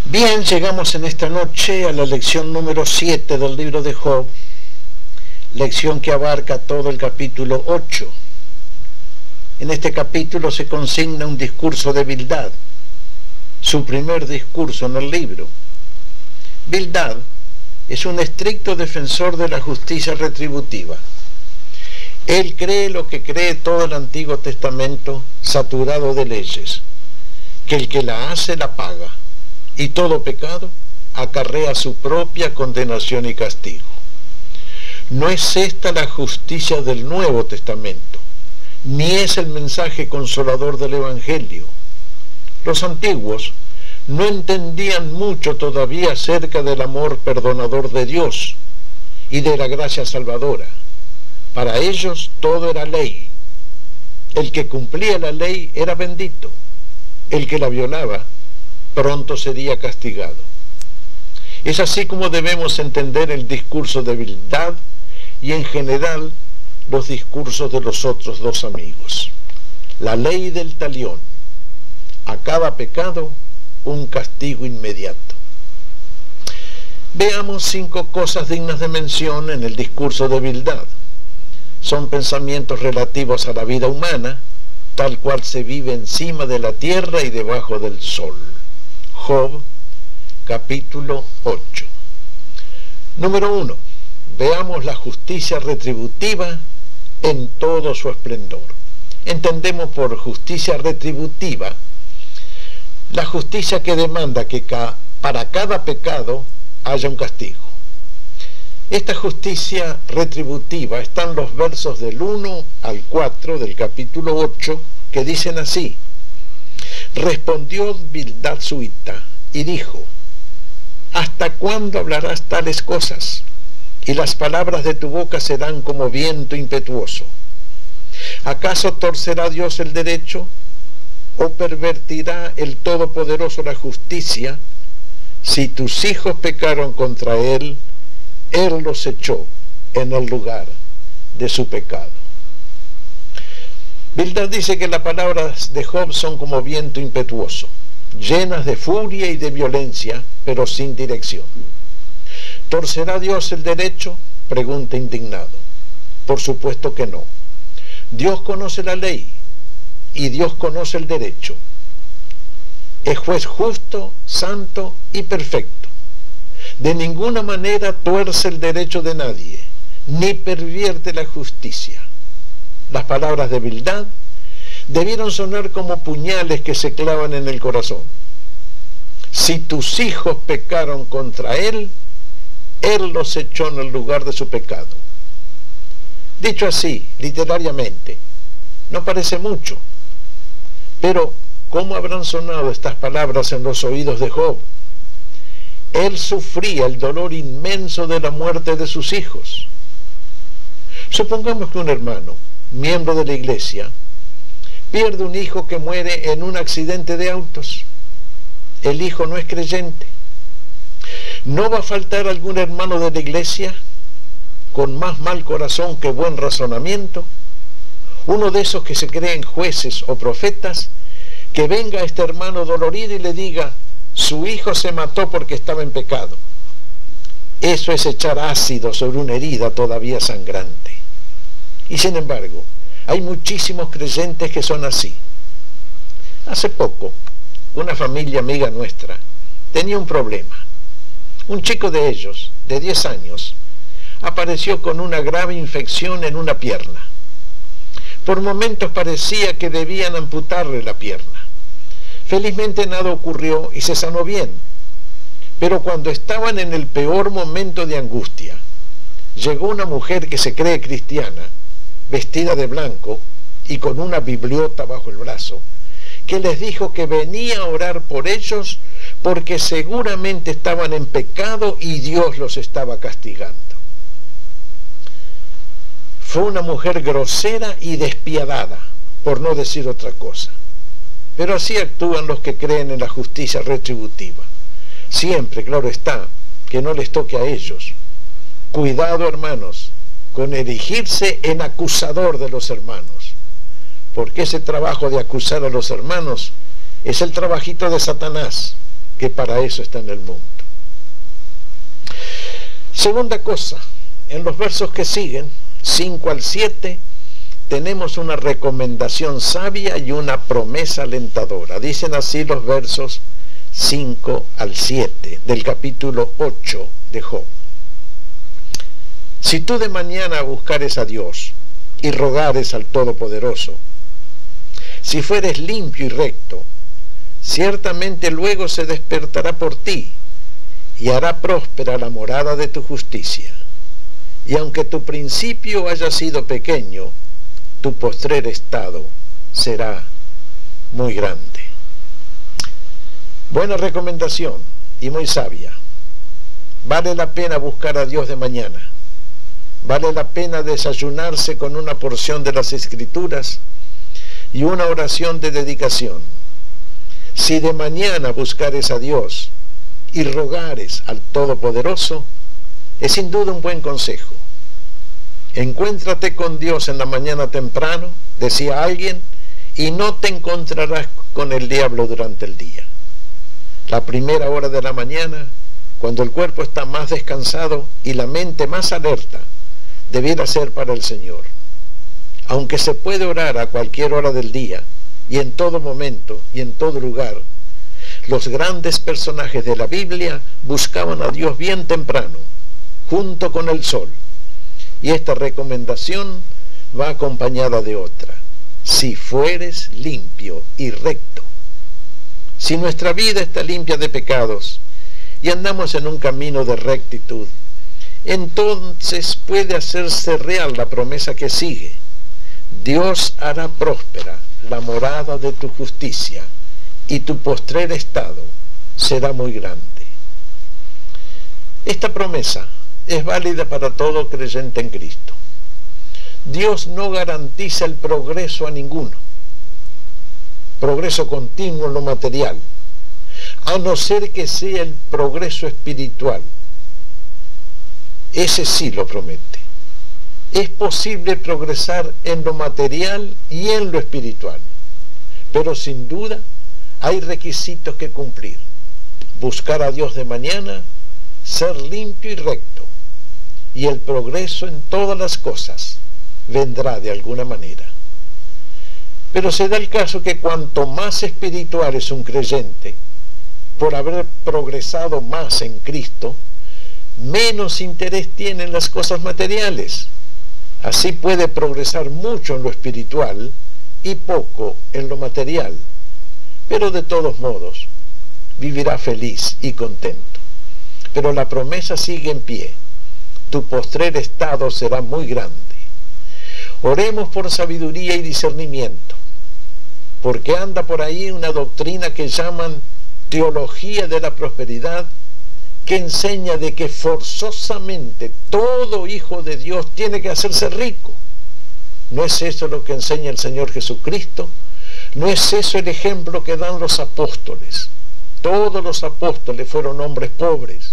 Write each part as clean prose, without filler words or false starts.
Bien, llegamos en esta noche a la lección número 7 del libro de Job, lección que abarca todo el capítulo 8. En este capítulo se consigna un discurso de Bildad, su primer discurso en el libro. Bildad es un estricto defensor de la justicia retributiva. Él cree lo que cree todo el Antiguo Testamento, saturado de leyes, que el que la hace la paga, y todo pecado acarrea su propia condenación y castigo. No es esta la justicia del Nuevo Testamento, ni es el mensaje consolador del Evangelio. Los antiguos no entendían mucho todavía acerca del amor perdonador de Dios y de la gracia salvadora. Para ellos todo era ley. El que cumplía la ley era bendito. El que la violaba pronto sería castigado. Es así como debemos entender el discurso de Bildad y en general los discursos de los otros dos amigos. La ley del talión. A cada pecado un castigo inmediato. Veamos 5 cosas dignas de mención en el discurso de Bildad. Son pensamientos relativos a la vida humana, tal cual se vive encima de la tierra y debajo del sol. Job, capítulo 8. Número 1. Veamos la justicia retributiva en todo su esplendor. Entendemos por justicia retributiva la justicia que demanda que para cada pecado haya un castigo. Esta justicia retributiva está en los versos del 1 al 4 del capítulo 8, que dicen así: Respondió Bildad suita y dijo: ¿Hasta cuándo hablarás tales cosas? Y las palabras de tu boca serán como viento impetuoso. ¿Acaso torcerá Dios el derecho? ¿O pervertirá el Todopoderoso la justicia? Si tus hijos pecaron contra Él, Él los echó en el lugar de su pecado. Bildad dice que las palabras de Job son como viento impetuoso, llenas de furia y de violencia, pero sin dirección. ¿Torcerá Dios el derecho? Pregunta indignado. Por supuesto que no. Dios conoce la ley y Dios conoce el derecho. Es juez justo, santo y perfecto. De ninguna manera tuerce el derecho de nadie, ni pervierte la justicia. Las palabras de Bildad debieron sonar como puñales que se clavan en el corazón. Si tus hijos pecaron contra Él, Él los echó en el lugar de su pecado. Dicho así, literariamente, no parece mucho, pero ¿cómo habrán sonado estas palabras en los oídos de Job? Él sufría el dolor inmenso de la muerte de sus hijos. Supongamos que un hermano, miembro de la iglesia, pierde un hijo que muere en un accidente de autos. El hijo no es creyente. ¿No va a faltar algún hermano de la iglesia con más mal corazón que buen razonamiento? Uno de esos que se creen jueces o profetas, que venga a este hermano dolorido y le diga: su hijo se mató porque estaba en pecado. Eso es echar ácido sobre una herida todavía sangrante. Y sin embargo, hay muchísimos creyentes que son así. Hace poco, una familia amiga nuestra tenía un problema. Un chico de ellos, de 10 años, apareció con una grave infección en una pierna. Por momentos parecía que debían amputarle la pierna. Felizmente nada ocurrió y se sanó bien. Pero cuando estaban en el peor momento de angustia, llegó una mujer que se cree cristiana, vestida de blanco y con una bibliota bajo el brazo, que les dijo que venía a orar por ellos porque seguramente estaban en pecado y Dios los estaba castigando. Fue una mujer grosera y despiadada, por no decir otra cosa. Pero así actúan los que creen en la justicia retributiva. Siempre, claro está, que no les toque a ellos. Cuidado, hermanos, con erigirse en acusador de los hermanos, porque ese trabajo de acusar a los hermanos es el trabajito de Satanás. que para eso está en el mundo. Segunda cosa, en los versos que siguen, 5 al 7, tenemos una recomendación sabia y una promesa alentadora. Dicen así los versos 5 al 7 del capítulo 8 de Job. Si tú de mañana buscares a Dios y rogares al Todopoderoso, si fueres limpio y recto, ciertamente luego se despertará por ti y hará próspera la morada de tu justicia. Y aunque tu principio haya sido pequeño, tu postrer estado será muy grande. Buena recomendación y muy sabia. Vale la pena buscar a Dios de mañana. Vale la pena desayunarse con una porción de las Escrituras y una oración de dedicación. Si de mañana buscares a Dios y rogares al Todopoderoso, es sin duda un buen consejo. Encuéntrate con Dios en la mañana temprano, decía alguien, y no te encontrarás con el diablo durante el día. La primera hora de la mañana, cuando el cuerpo está más descansado y la mente más alerta, debiera ser para el Señor. Aunque se puede orar a cualquier hora del día, y en todo momento, y en todo lugar, los grandes personajes de la Biblia buscaban a Dios bien temprano, junto con el sol. Y esta recomendación va acompañada de otra: si fueres limpio y recto. Si nuestra vida está limpia de pecados y andamos en un camino de rectitud, entonces puede hacerse real la promesa que sigue: Dios hará próspera la morada de tu justicia y tu postrer estado será muy grande. Esta promesa es válida para todo creyente en Cristo. Dios no garantiza el progreso a ninguno, progreso continuo en lo material, a no ser que sea el progreso espiritual. Ese sí lo promete. Es posible progresar en lo material y en lo espiritual, pero sin duda hay requisitos que cumplir: buscar a Dios de mañana, ser limpio y recto, y el progreso en todas las cosas vendrá de alguna manera. Pero se da el caso que cuanto más espiritual es un creyente, por haber progresado más en Cristo, menos interés tiene en las cosas materiales. Así puede progresar mucho en lo espiritual y poco en lo material, pero de todos modos vivirá feliz y contento. Pero la promesa sigue en pie: tu postrer estado será muy grande. Oremos por sabiduría y discernimiento, porque anda por ahí una doctrina que llaman teología de la prosperidad, que enseña de que forzosamente todo hijo de Dios tiene que hacerse rico. ¿No es eso lo que enseña el Señor Jesucristo? ¿No es eso el ejemplo que dan los apóstoles? Todos los apóstoles fueron hombres pobres,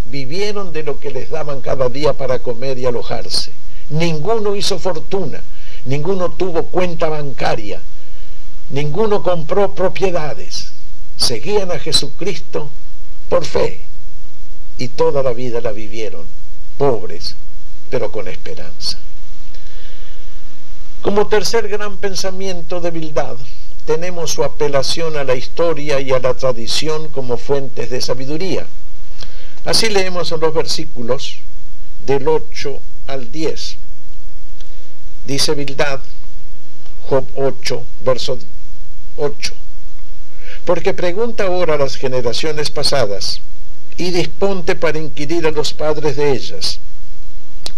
vivieron de lo que les daban cada día para comer y alojarse. Ninguno hizo fortuna, ninguno tuvo cuenta bancaria, ninguno compró propiedades. Seguían a Jesucristo por fe, y toda la vida la vivieron pobres, pero con esperanza. Como tercer gran pensamiento de Bildad, tenemos su apelación a la historia y a la tradición como fuentes de sabiduría. Así leemos en los versículos del 8 al 10. Dice Bildad, Job 8, verso 8: porque pregunta ahora a las generaciones pasadas, y disponte para inquirir a los padres de ellas,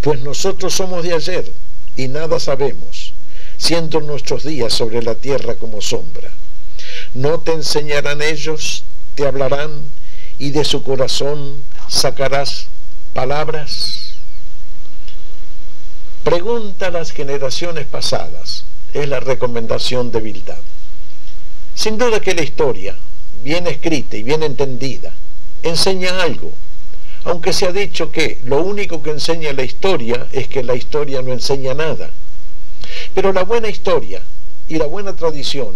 pues nosotros somos de ayer y nada sabemos, siendo nuestros días sobre la tierra como sombra. ¿No te enseñarán ellos, te hablarán, y de su corazón sacarás palabras? Pregunta a las generaciones pasadas, es la recomendación de Bildad. Sin duda que la historia, bien escrita y bien entendida, enseña algo, aunque se ha dicho que lo único que enseña la historia es que la historia no enseña nada. Pero la buena historia y la buena tradición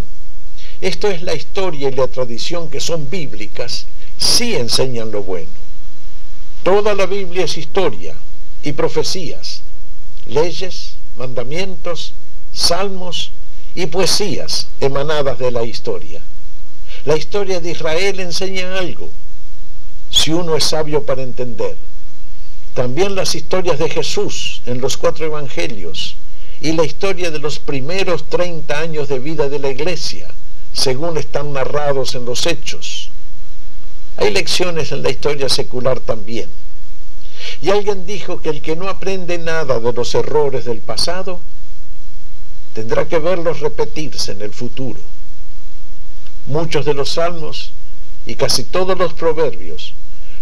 Esto es, la historia y la tradición que son bíblicas, sí enseñan lo bueno. Toda la Biblia es historia y profecías, leyes, mandamientos, salmos y poesías emanadas de la historia. La historia de Israel enseña algo, si uno es sabio para entender. También las historias de Jesús en los 4 evangelios y la historia de los primeros 30 años de vida de la iglesia, según están narrados en los Hechos. Hay lecciones en la historia secular también. Y alguien dijo que el que no aprende nada de los errores del pasado, tendrá que verlos repetirse en el futuro. Muchos de los salmos y casi todos los proverbios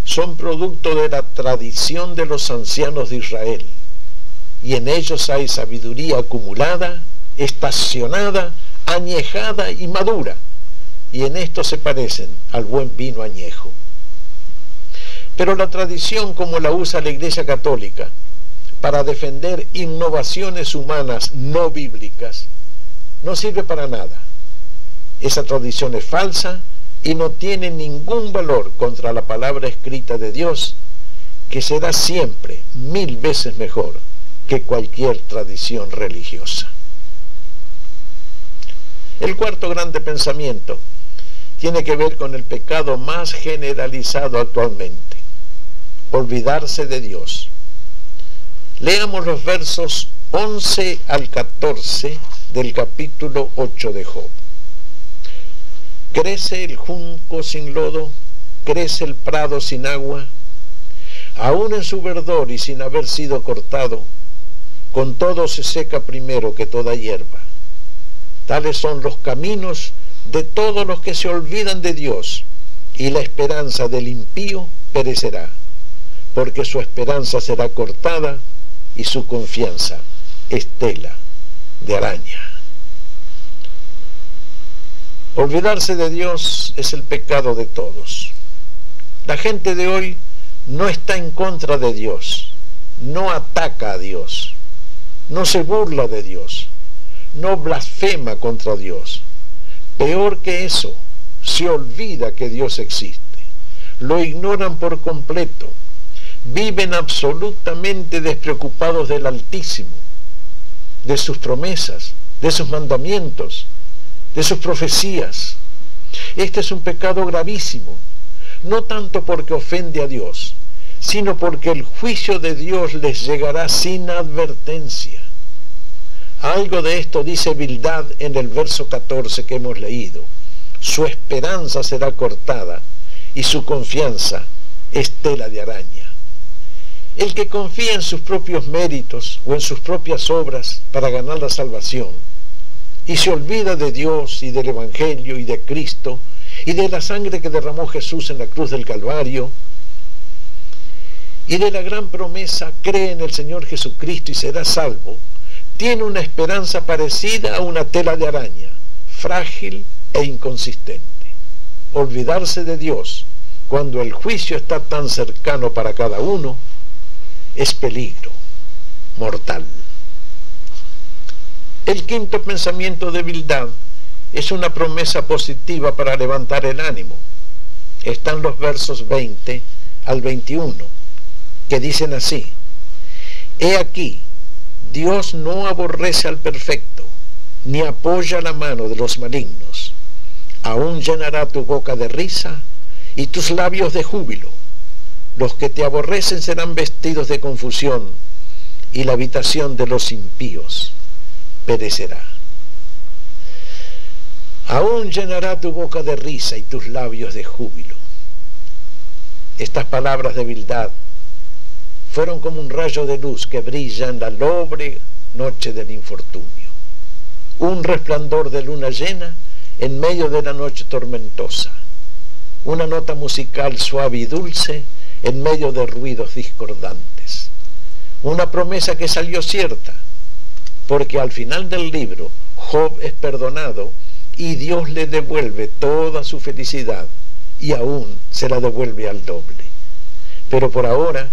son producto de la tradición de los ancianos de Israel, y en ellos hay sabiduría acumulada, estacionada, añejada y madura, y en esto se parecen al buen vino añejo. Pero la tradición, como la usa la Iglesia Católica para defender innovaciones humanas no bíblicas, no sirve para nada. Esa tradición es falsa y no tiene ningún valor contra la palabra escrita de Dios, que será siempre 1000 veces mejor que cualquier tradición religiosa. El cuarto grande pensamiento tiene que ver con el pecado más generalizado actualmente: olvidarse de Dios. Leamos los versos 11 al 14 del capítulo 8 de Job. Crece el junco sin lodo, crece el prado sin agua, aún en su verdor y sin haber sido cortado, con todo se seca primero que toda hierba. Tales son los caminos de todos los que se olvidan de Dios, y la esperanza del impío perecerá, porque su esperanza será cortada y su confianza estela de araña. Olvidarse de Dios es el pecado de todos. La gente de hoy no está en contra de Dios, no ataca a Dios, no se burla de Dios, no blasfema contra Dios. Peor que eso, se olvida que Dios existe, lo ignoran por completo, viven absolutamente despreocupados del Altísimo, de sus promesas, de sus mandamientos, de sus profecías. Este es un pecado gravísimo, no tanto porque ofende a Dios, sino porque el juicio de Dios les llegará sin advertencia. Algo de esto dice Bildad en el verso 14 que hemos leído: su esperanza será cortada y su confianza estela de araña. El que confía en sus propios méritos o en sus propias obras para ganar la salvación, y se olvida de Dios y del Evangelio y de Cristo y de la sangre que derramó Jesús en la cruz del Calvario y de la gran promesa, cree en el Señor Jesucristo y será salvo, tiene una esperanza parecida a una tela de araña, frágil e inconsistente. Olvidarse de Dios cuando el juicio está tan cercano para cada uno es peligro mortal. El quinto pensamiento de Bildad es una promesa positiva para levantar el ánimo. Están los versos 20 al 21, que dicen así: He aquí, Dios no aborrece al perfecto, ni apoya la mano de los malignos. Aún llenará tu boca de risa y tus labios de júbilo. Los que te aborrecen serán vestidos de confusión, y la habitación de los impíos perecerá. Aún llenará tu boca de risa y tus labios de júbilo. Estas palabras de Bildad fueron como un rayo de luz que brilla en la lobre noche del infortunio, un resplandor de luna llena en medio de la noche tormentosa, una nota musical suave y dulce en medio de ruidos discordantes, una promesa que salió cierta, porque al final del libro Job es perdonado y Dios le devuelve toda su felicidad y aún se la devuelve al doble. Pero por ahora,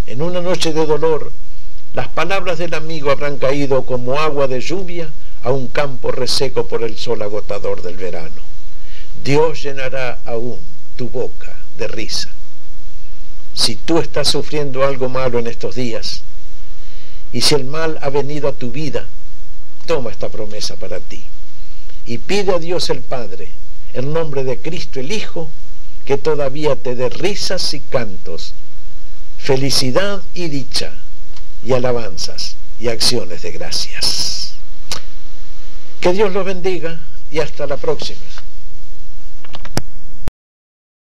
en una noche de dolor, las palabras del amigo habrán caído como agua de lluvia a un campo reseco por el sol agotador del verano. Dios llenará aún tu boca de risa. Si tú estás sufriendo algo malo en estos días, y si el mal ha venido a tu vida, toma esta promesa para ti y pide a Dios el Padre, en nombre de Cristo el Hijo, que todavía te dé risas y cantos, felicidad y dicha, y alabanzas y acciones de gracias. Que Dios los bendiga y hasta la próxima.